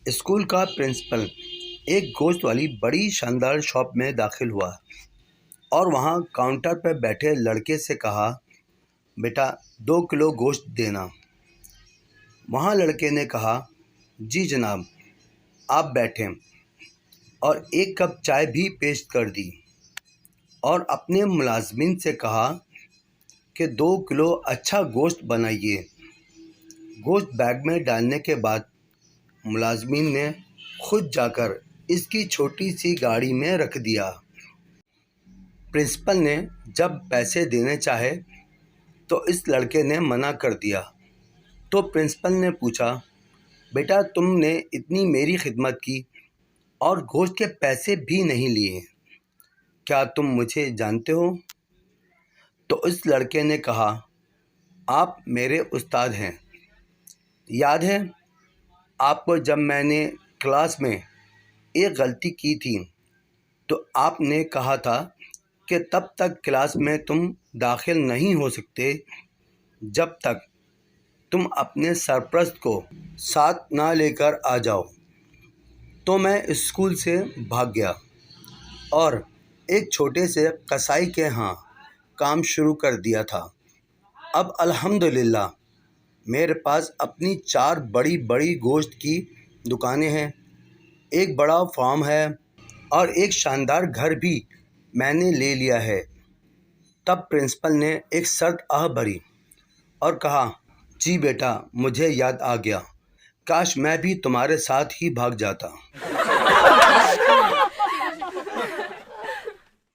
School کا principal ایک گوشت والی بڑی شاندار شاپ میں داخل ہوا اور وہاں کاؤنٹر پر بیٹھے لڑکے سے کہا، بیٹا 2 کلو گوشت دینا۔ وہاں لڑکے نے کہا، جی جناب، آپ بیٹھیں، اور 1 کپ چائے بھی پیش کر دی، اور اپنے ملازمین سے کہا کہ 2 کلو اچھا گوشت بنائیے۔ گوشت بیگ میں ڈالنے کے بعد ملازمین نے خود جا کر اس کی چھوٹی سی گاڑی میں رکھ دیا۔ پرنسپل نے جب پیسے دینے چاہے تو اس لڑکے نے منع کر دیا، تو پرنسپل نے پوچھا، بیٹا تم نے اتنی میری خدمت کی اور گوشت کے پیسے بھی نہیں لیے، کیا تم مجھے جانتے ہو؟ تو اس لڑکے نے کہا، آپ میرے استاد ہیں، یاد ہے آپ کو جب میں نے کلاس میں ایک غلطی کی تھی تو آپ نے کہا تھا کہ تب تک کلاس میں تم داخل نہیں ہو سکتے جب تک تم اپنے سرپرست کو ساتھ نہ لے کر آ جاؤ۔ تو میں اسکول سے بھاگ گیا اور ایک چھوٹے سے قصائی کے ہاں کام شروع کر دیا تھا۔ اب الحمدللہ میرے پاس اپنی 4 بڑی بڑی گوشت کی دکانیں ہیں، ایک بڑا فارم ہے، اور ایک شاندار گھر بھی میں نے لے لیا ہے۔ تب پرنسپل نے ایک سرد آہ بھری اور کہا، جی بیٹا، مجھے یاد آ گیا، کاش میں بھی تمہارے ساتھ ہی بھاگ جاتا۔